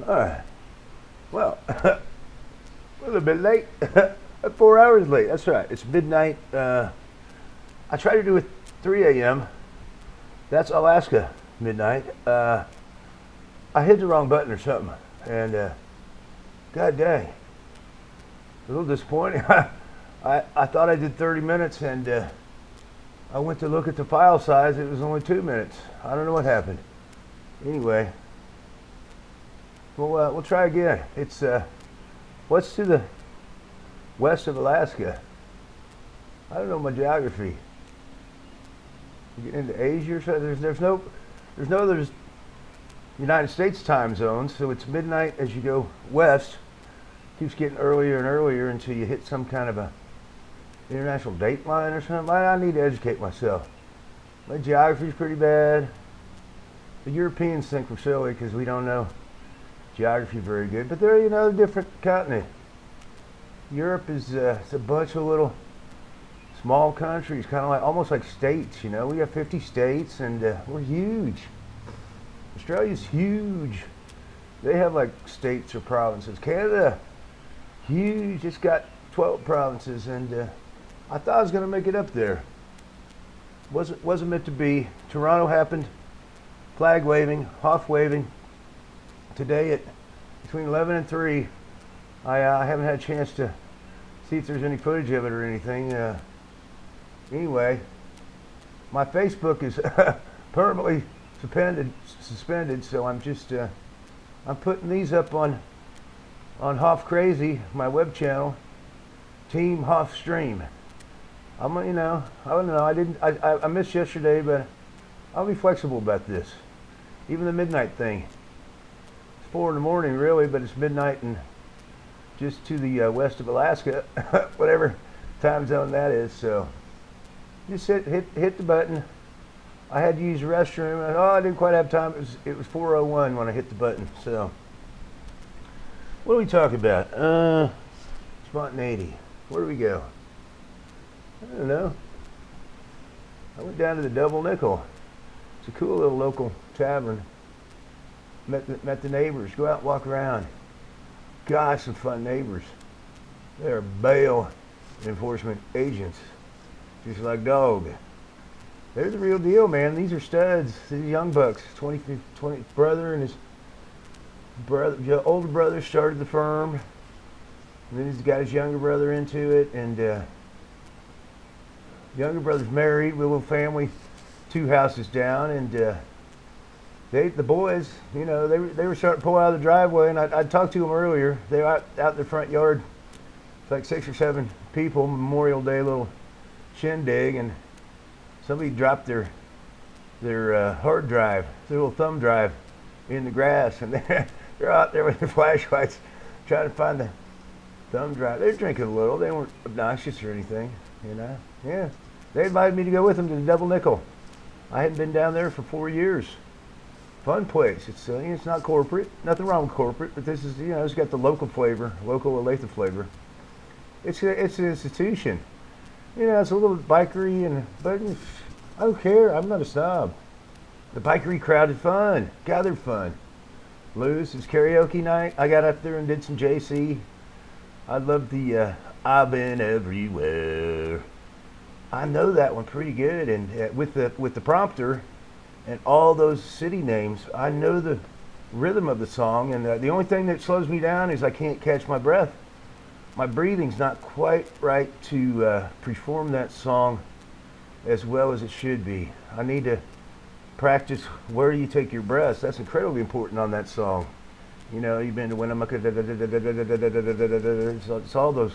All right. Well, we're a little bit late. 4 hours late. That's right. It's midnight. I tried to do it 3 a.m. That's Alaska midnight. I hit the wrong button or something, and god dang, a little disappointing. I thought I did 30 minutes, and I went to look at the file size. It was only 2 minutes. I don't know what happened. Anyway, we'll try again. It's what's to the west of Alaska? I don't know my geography. You get into Asia or something. There's no other United States time zones, so it's midnight as you go west. Keeps getting earlier and earlier until you hit some kind of a international date line or something. I need to educate myself. My geography's pretty bad. The Europeans think we're silly because we don't know geography very good, but they're a different continent. Europe is it's a bunch of little small countries, kind of like almost like states. We got 50 states, and we're huge. Australia's huge. They have like states or provinces. Canada, huge. It's got 12 provinces, and I thought I was going to make it up there. Wasn't meant to be. Toronto happened. Flag waving, Hoff waving. Today at between 11 and 3. I haven't had a chance to see if there's any footage of it or anything. Anyway, my Facebook is permanently suspended, so I'm just I'm putting these up on Hoff Crazy, my web channel, Team Hoff Stream. I don't know. I missed yesterday, but I'll be flexible about this. Even the midnight thing. It's 4 in the morning, really, but it's midnight and just to the west of Alaska, whatever time zone that is. So just hit the button. I had to use the restroom, and I didn't quite have time. It was 4:01 when I hit the button. So what are we talking about? Spontaneity. Where do we go? I don't know. I went down to the Double Nickel. It's a cool little local tavern. Met the neighbors. Go out and walk around. Gosh, some fun neighbors. They're bail enforcement agents, just like dog. They're the real deal, man. These are studs. These are young bucks. 20 brother and his older brother started the firm, and then he's got his younger brother into it, and younger brother's married with a little family, 2 houses down, and the boys, they were starting to pull out of the driveway, and I talked to them earlier. They were out in the front yard. It's like 6 or 7 people, Memorial Day little shindig, and somebody dropped their hard drive, their little thumb drive, in the grass, and they're out there with their flashlights trying to find the thumb drive. They're drinking a little. They weren't obnoxious or anything, Yeah. They invited me to go with them to the Double Nickel. I hadn't been down there for 4 years. Fun place. It's not corporate. Nothing wrong with corporate, but this is it's got the local flavor, local Olathe flavor. It's an institution. It's a little bikery, but I don't care. I'm not a snob. The bikery crowd is fun. God, they're fun. Loose. It's karaoke night. I got up there and did some JC. I love the I've Been Everywhere. I know that one pretty good, and with the prompter and all those city names, I know the rhythm of the song, and the only thing that slows me down is I can't catch my breath. My breathing's not quite right to perform that song as well as it should be. I need to practice where you take your breaths. That's incredibly important on that song. You've been to Winnemucca, it's all those,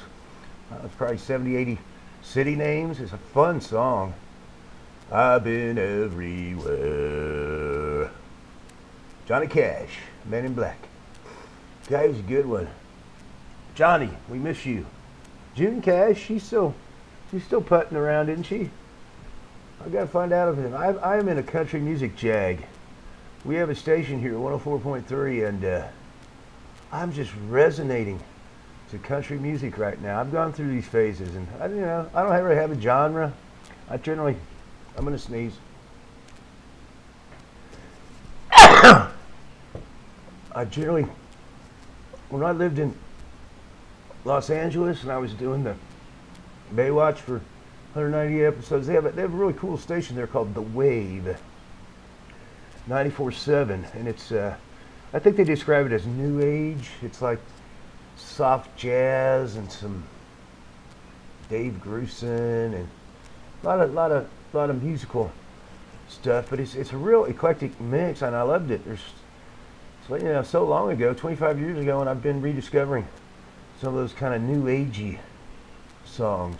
it's probably 70, 80 city names. It's a fun song. I've been everywhere. Johnny Cash, Men in Black. Guy was a good one. Johnny, we miss you. June Cash, she's still putting around, isn't she? I've got to find out of him. I'm in a country music jag. We have a station here, 104.3, and I'm just resonating to country music right now. I've gone through these phases, and I don't really have a genre. I'm gonna sneeze. I generally when I lived in Los Angeles and I was doing the Baywatch for 198 episodes, they have a really cool station there called The Wave 94.7, and it's I think they describe it as new age. It's like soft jazz and some Dave Grusin and a lot of musical stuff, but it's a real eclectic mix, and I loved it. So long ago, 25 years ago, and I've been rediscovering some of those kind of new agey songs.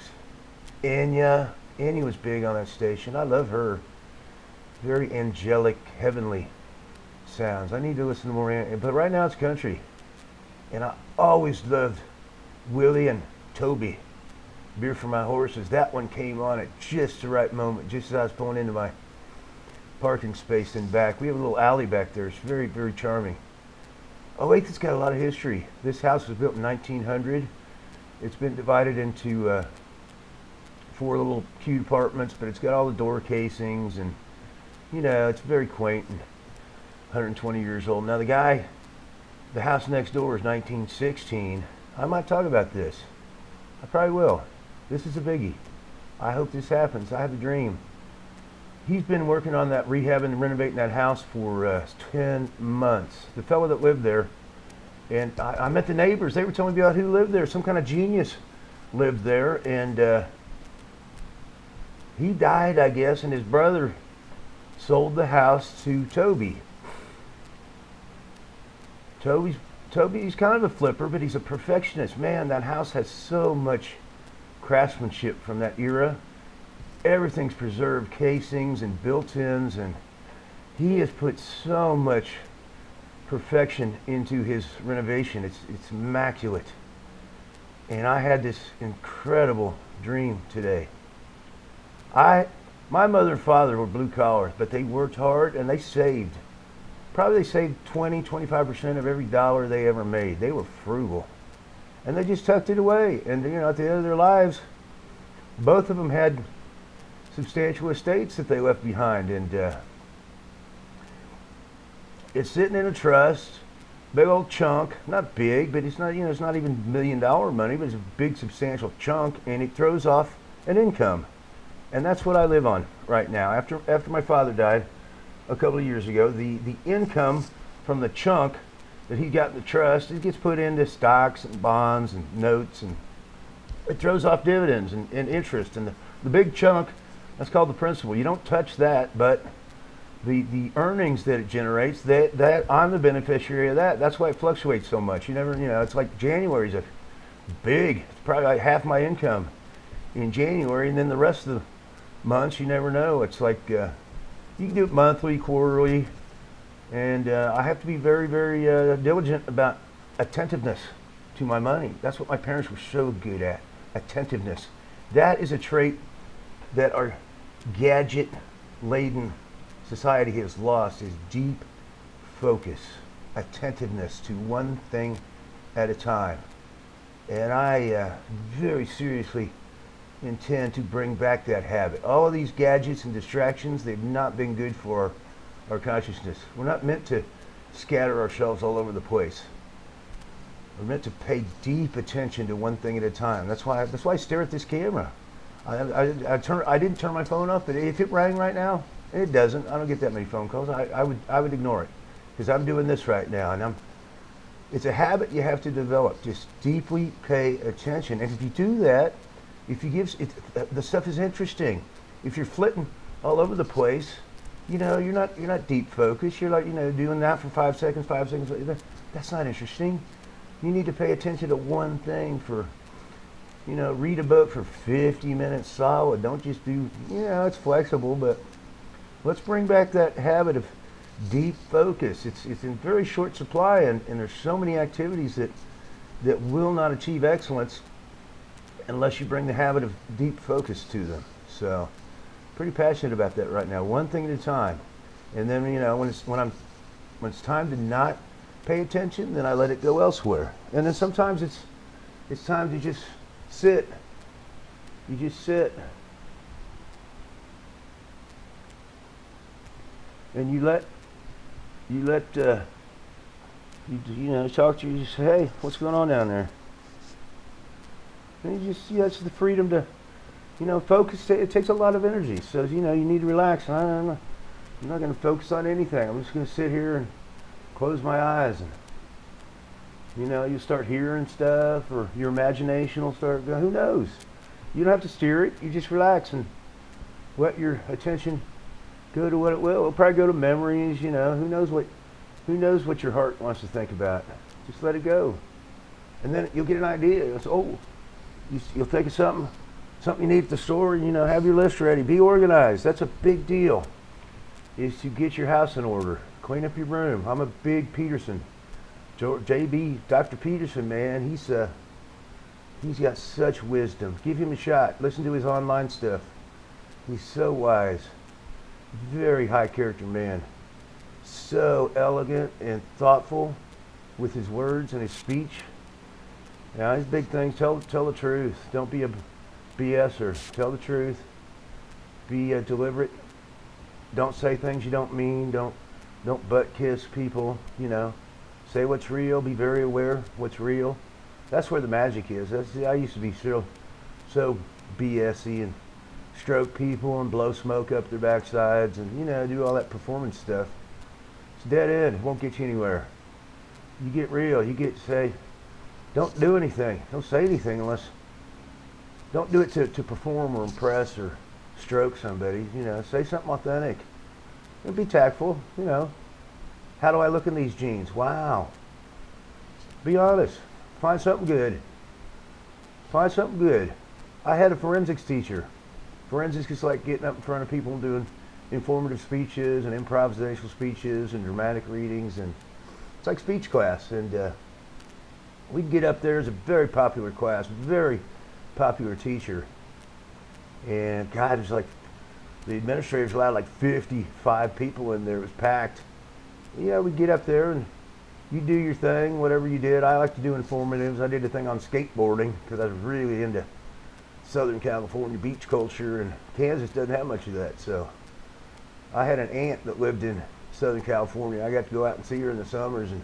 Annie was big on that station. I love her. Very angelic, heavenly sounds. I need to listen to more but right now it's country. And I always loved Willie and Toby, Beer for My Horses. That one came on at just the right moment, just as I was pulling into my parking space in back. We have a little alley back there. It's very, very charming. Olathe's got a lot of history. This house was built in 1900. It's been divided into 4 little cute apartments, but it's got all the door casings, and it's very quaint and 120 years old. Now the house next door is 1916. I might talk about this. I probably will. This is a biggie. I hope this happens. I have a dream. He's been working on that, rehabbing and renovating that house for 10 months. The fellow that lived there, and I met the neighbors. They were telling me about who lived there. Some kind of genius lived there, and he died, I guess, and his brother sold the house to Toby. Toby's kind of a flipper, but he's a perfectionist. Man, that house has so much craftsmanship from that era. Everything's preserved, casings and built-ins, and he has put so much perfection into his renovation. It's immaculate. And I had this incredible dream today. My mother and father were blue collar, but they worked hard and they saved. Probably they saved 20-25% of every dollar they ever made. They were frugal. And they just tucked it away. And at the end of their lives, both of them had substantial estates that they left behind, and it's sitting in a trust, big old chunk, not big, but it's not even $1 million money, but it's a big substantial chunk, and it throws off an income. And that's what I live on right now. After my father died a couple of years ago, the income from the chunk that he got in the trust, it gets put into stocks and bonds and notes, and it throws off dividends and interest, and the big chunk, that's called the principal. You don't touch that, but the earnings that it generates, that I'm the beneficiary of that. That's why it fluctuates so much. It's like January's it's probably like half my income in January, and then the rest of the months, you never know. It's like you can do it monthly, quarterly, and I have to be very, very diligent about attentiveness to my money. That's what my parents were so good at, attentiveness. That is a trait that our gadget-laden society has lost, is deep focus, attentiveness to one thing at a time. And I very seriously intend to bring back that habit. All of these gadgets and distractions, they've not been good for our consciousness. We're not meant to scatter ourselves all over the place. We're meant to pay deep attention to one thing at a time. That's why I stare at this camera. I didn't turn my phone off, but if it rang right now, and it doesn't, I don't get that many phone calls, I would ignore it, because I'm doing this right now, and it's a habit you have to develop. Just deeply pay attention, and if you do that, if you give the stuff is interesting. If you're flitting all over the place, you're not deep focused. You're like doing that for 5 seconds. That's not interesting. You need to pay attention to one thing for. Read a book for 50 minutes solid. Don't just do, it's flexible, but let's bring back that habit of deep focus. It's in very short supply, and there's so many activities that will not achieve excellence unless you bring the habit of deep focus to them. So, pretty passionate about that right now. One thing at a time. And then, when it's time to not pay attention, then I let it go elsewhere. And then sometimes it's time to just sit. You just sit. And you let you talk to you, say, hey, what's going on down there? And you just, that's the freedom to, focus. It takes a lot of energy. So, you need to relax. I'm not going to focus on anything. I'm just going to sit here and close my eyes. And, you'll start hearing stuff, or your imagination will start going. Who knows? You don't have to steer it. You just relax and let your attention go to what it will. It'll probably go to memories. Who knows what your heart wants to think about. Just let it go. And then you'll get an idea. It's, you'll think of something you need at the store, and have your list ready. Be organized. That's a big deal. Is to get your house in order. Clean up your room. I'm a big Peterson. Dr. Peterson, man, he's got such wisdom. Give him a shot. Listen to his online stuff. He's so wise. Very high character man. So elegant and thoughtful with his words and his speech. Now, his big things, tell the truth. Don't be a BSer. Tell the truth. Be deliberate. Don't say things you don't mean. Don't butt kiss people, Say what's real. Be very aware what's real. That's where the magic is. I used to be so BSy and stroke people and blow smoke up their backsides and, do all that performance stuff. It's dead end. It won't get you anywhere. You get real. You get to say, don't do anything. Don't say anything don't do it to perform or impress or stroke somebody. Say something authentic. And be tactful, How do I look in these jeans? Wow. Be honest. Find something good. Find something good. I had a forensics teacher. Forensics is like getting up in front of people and doing informative speeches and improvisational speeches and dramatic readings, and it's like speech class. And we'd get up there. It was a very popular class, very popular teacher. And God, it was like the administrators allowed like 55 people in there. It was packed. We'd get up there and you do your thing, whatever you did. I like to do informatives. I did a thing on skateboarding because I was really into Southern California beach culture, and Kansas doesn't have much of that. So I had an aunt that lived in Southern California. I got to go out and see her in the summers, and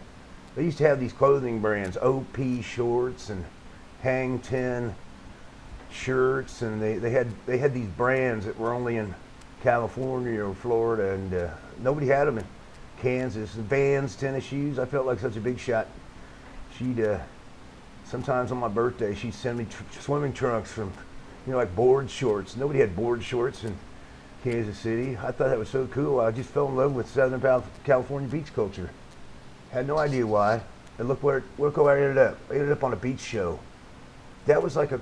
they used to have these clothing brands, OP shorts and Hang 10 shirts, and they had these brands that were only in California or Florida, and nobody had them in Kansas. And Vans tennis shoes. I felt like such a big shot. She'd sometimes on my birthday she'd send me swimming trunks from like board shorts. Nobody had board shorts in Kansas City. I thought that was so cool. I just fell in love with Southern California beach culture. Had no idea why. And look where I ended up. I ended up on a beach show. That was like a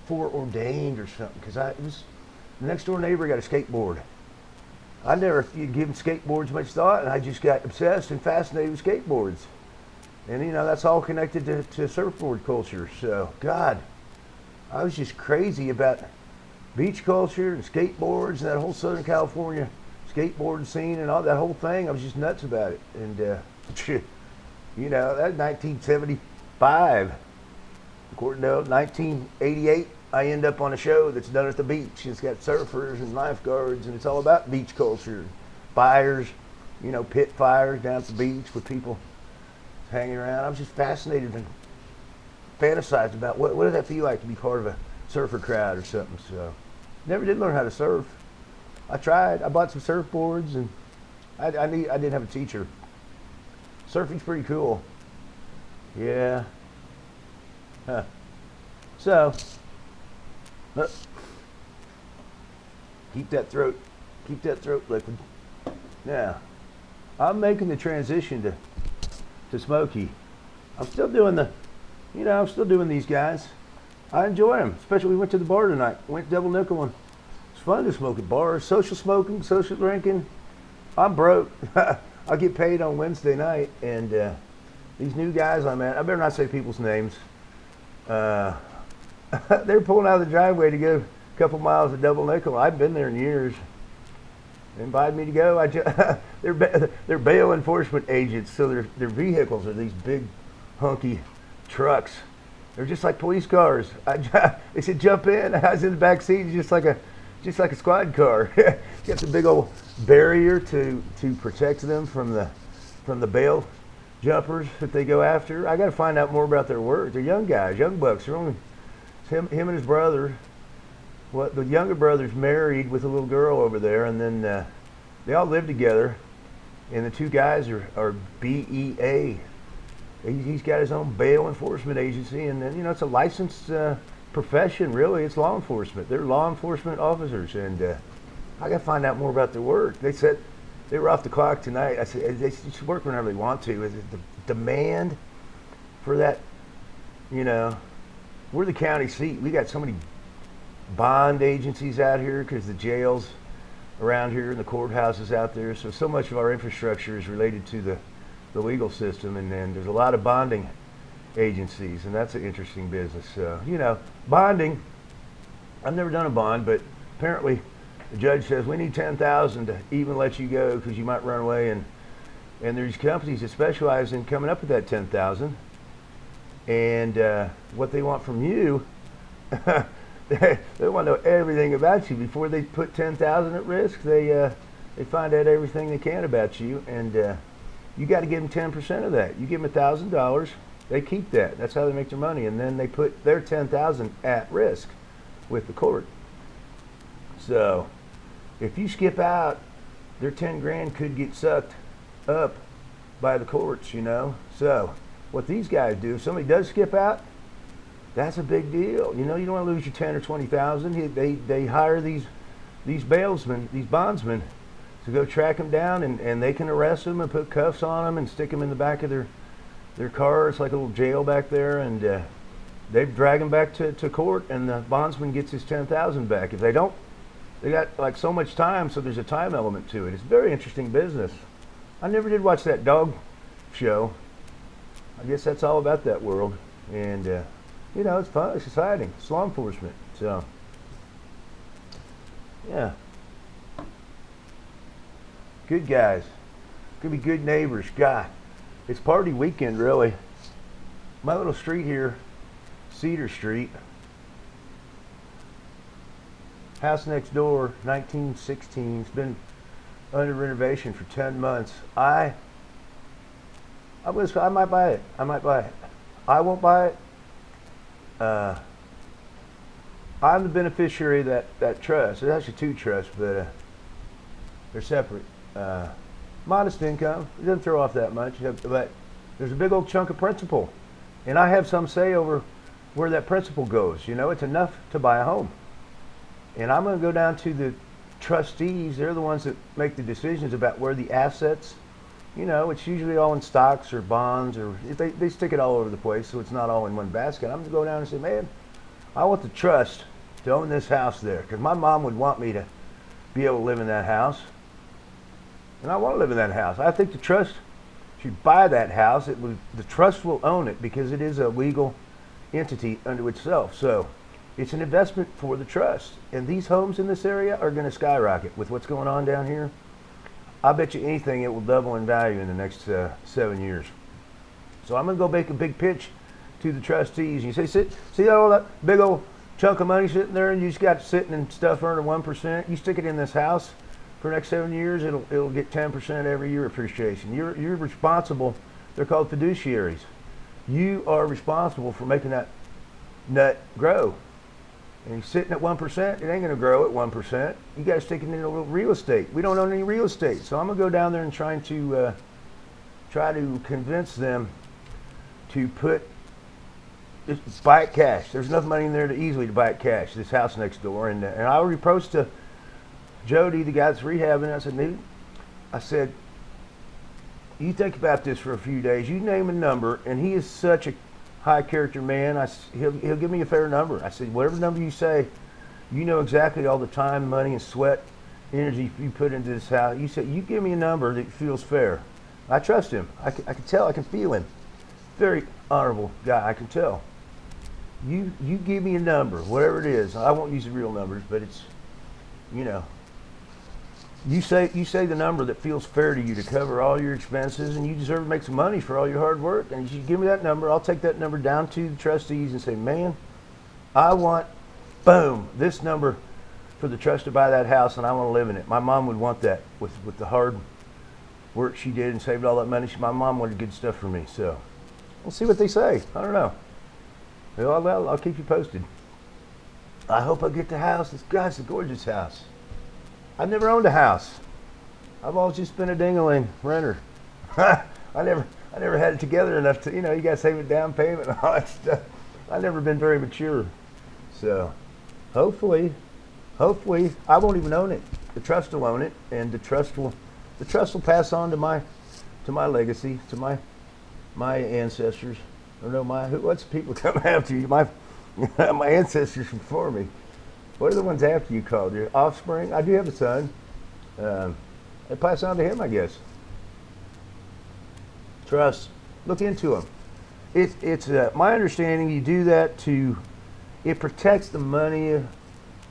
foreordained or something, because the next door neighbor got a skateboard. I never given skateboards much thought, and I just got obsessed and fascinated with skateboards. And that's all connected to surfboard culture. So God, I was just crazy about beach culture and skateboards and that whole Southern California skateboard scene and all that whole thing. I was just nuts about it. And that 1975. According to 1988, I end up on a show that's done at the beach. It's got surfers and lifeguards, and it's all about beach culture. Fires, pit fires down at the beach with people hanging around. I was just fascinated and fantasized about what does that feel like to be part of a surfer crowd or something. So never did learn how to surf. I tried. I bought some surfboards, and I didn't have a teacher. Surfing's pretty cool. Yeah. Huh. So, keep that throat liquid. Now, I'm making the transition to Smoky. I'm still doing these guys. I enjoy them. Especially we went to the bar tonight. Went double nickel, and it's fun to smoke at bars. Social smoking, social drinking. I'm broke. I'll get paid on Wednesday night, and these new guys I met, I better not say people's names. They're pulling out of the driveway to go a couple miles to Double Nickel. I've been there in years. They invited me to go. They're bail enforcement agents, so their vehicles are these big, hunky trucks. They're just like police cars. They said jump in. I was in the back seat, just like a squad car. Got the big old barrier to protect them from the bail jumpers that they go after. I got to find out more about their work. They're young guys, young bucks. They're only him and his brother. What the younger brother's married with a little girl over there, and then they all live together. And the two guys are BEA. He's got his own bail enforcement agency, and then it's a licensed profession. Really, it's law enforcement. They're law enforcement officers, and I got to find out more about their work. They said they were off the clock tonight. I said they should work whenever they want to. Is it the demand for that? We're the county seat. We got so many bond agencies out here because the jails around here and the courthouses out there. So much of our infrastructure is related to the legal system, and then there's a lot of bonding agencies, and that's an interesting business. Bonding. I've never done a bond, but apparently the judge says we need 10,000 to even let you go because you might run away, and there's companies that specialize in coming up with that 10,000, and what they want from you, they want to know everything about you before they put 10,000 at risk. They find out everything they can about you, and you got to give them 10% of that. You give them $1,000, they keep that. That's how they make their money, and then they put their 10,000 at risk with the court. So if you skip out, their 10 grand could get sucked up by the courts. So what these guys do, if somebody does skip out, that's a big deal. You don't want to lose your 10 or 20,000. They hire these bailsmen, these bondsmen, to go track them down, and they can arrest them and put cuffs on them and stick them in the back of their car. It's like a little jail back there, and they drag them back to court, and the bondsman gets his 10,000 back. If they don't, they got like so much time, so there's a time element to it. It's a very interesting business. I never did watch that dog show. I guess that's all about that world, and it's fun, it's exciting. It's law enforcement, so yeah. Good guys. Could be good neighbors. God, it's party weekend, really. My little street here, Cedar Street. House next door, 1916. It's been under renovation for 10 months. I might buy it. I won't buy it. I'm the beneficiary of that trust. There's actually two trusts, but they're separate. Modest income. It doesn't throw off that much, but there's a big old chunk of principal, and I have some say over where that principal goes. It's enough to buy a home, and I'm going to go down to the trustees. They're the ones that make the decisions about where the assets. It's usually all in stocks or bonds, or they stick it all over the place, so it's not all in one basket. I'm going to go down and say, man, I want the trust to own this house there, because my mom would want me to be able to live in that house. And I want to live in that house. I think the trust should buy that house. The trust will own it because it is a legal entity unto itself. So it's an investment for the trust. And these homes in this area are going to skyrocket with what's going on down here. I bet you anything it will double in value in the next 7 years. So I'm going to go make a big pitch to the trustees. You say, see all that big old chunk of money sitting there, and you just got it sitting in stuff earning 1%. You stick it in this house. For the next 7 years, it'll get 10% every year appreciation. You're responsible. They're called fiduciaries. You are responsible for making that nut grow. And you're sitting at 1%, it ain't going to grow at 1%. You got to stick it in a little real estate. We don't own any real estate, so I'm going to go down there and try to convince them to buy it cash. There's enough money in there to easily to buy it cash. This house next door, and I already approached Jody, the guy that's rehabbing. I said, you think about this for a few days. You name a number, and he is such a high character man. He'll give me a fair number. I said, whatever number you say, you know exactly all the time, money, and sweat, energy you put into this house. You said, you give me a number that feels fair. I trust him. I can tell. I can feel him. Very honorable guy. I can tell. You give me a number, whatever it is. I won't use the real numbers, but it's, You say the number that feels fair to you to cover all your expenses, and you deserve to make some money for all your hard work. And you give me that number, I'll take that number down to the trustees and say, man, I want, boom, this number for the trust to buy that house, and I want to live in it. My mom would want that with the hard work she did and saved all that money. My mom wanted good stuff for me, so we'll see what they say. I don't know. Well, I'll keep you posted. I hope I get the house. It's a gorgeous house. I've never owned a house. I've always just been a ding-a-ling renter. I never had it together enough to, you got to save a down payment and all that stuff. I've never been very mature. So hopefully I won't even own it. The trust will own it, and the trust will pass on to my legacy, to my ancestors. I don't know what's people coming after you? My ancestors before me. What are the ones after you called? Your offspring? I do have a son. It pass on to him, I guess. Trust. Look into them. It's my understanding you do that it protects the money,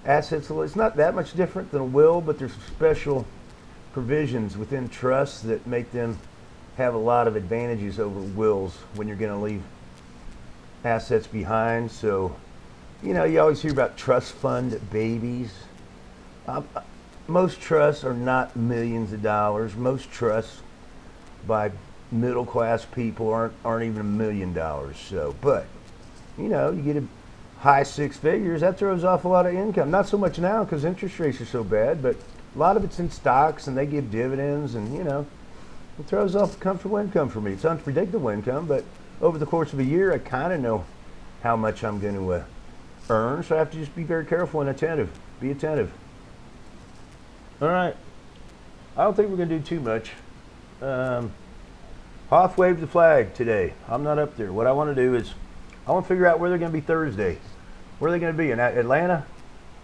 assets. It's not that much different than a will, but there's special provisions within trusts that make them have a lot of advantages over wills when you're going to leave assets behind. So, you always hear about trust fund babies. Most trusts are not millions of dollars. Most trusts by middle class people aren't even $1 million. So, but you get a high six figures, that throws off a lot of income. Not so much now because interest rates are so bad, but a lot of it's in stocks and they give dividends, and it throws off comfortable income for me. It's unpredictable income, but over the course of a year, I kind of know how much I'm going to earn, so I have to just be very careful and attentive. Be attentive. All right. I don't think we're going to do too much. Hoff waved the flag today. I'm not up there. What I want to do is I want to figure out where they're going to be Thursday. Where are they going to be? In Atlanta?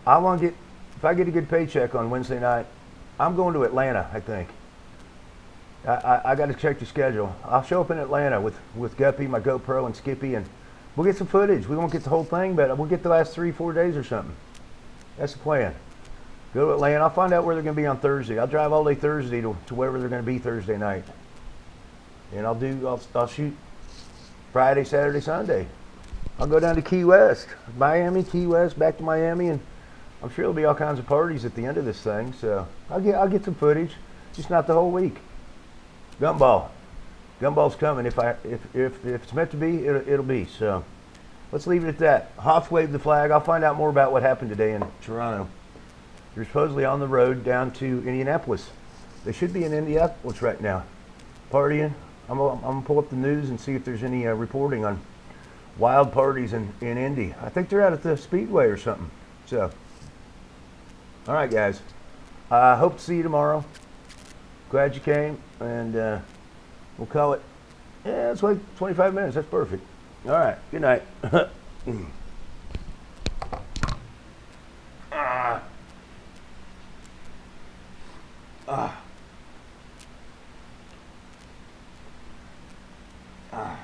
If I get a good paycheck on Wednesday night, I'm going to Atlanta, I think. I got to check the schedule. I'll show up in Atlanta with Guppy, my GoPro, and Skippy, and we'll get some footage. We won't get the whole thing, but we'll get the last 3-4 days or something. That's the plan. Go to Atlanta. I'll find out where they're going to be on Thursday. I'll drive all day Thursday to wherever they're going to be Thursday night. And I'll shoot Friday, Saturday, Sunday. I'll go down to Key West, Miami, Key West, back to Miami, and I'm sure there'll be all kinds of parties at the end of this thing. So I'll get some footage, just not the whole week. Gumball's coming. If it's meant to be, it'll be. So let's leave it at that. Hoff waved the flag. I'll find out more about what happened today in Toronto. They're supposedly on the road down to Indianapolis. They should be in Indianapolis right now, partying. I'm gonna pull up the news and see if there's any reporting on wild parties in Indy. I think they're out at the Speedway or something. So, all right, guys. I hope to see you tomorrow. Glad you came, and we'll call it. Yeah, it's like 25 minutes. That's perfect. All right. Good night. Ah. Ah. Ah.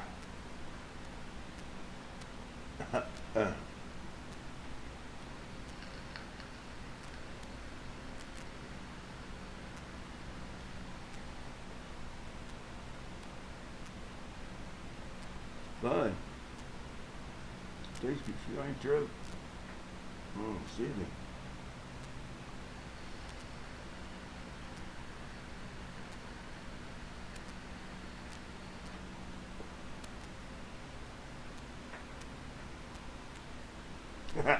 Fun. Tasty. Shit on your throat. Oh, excuse me. Ha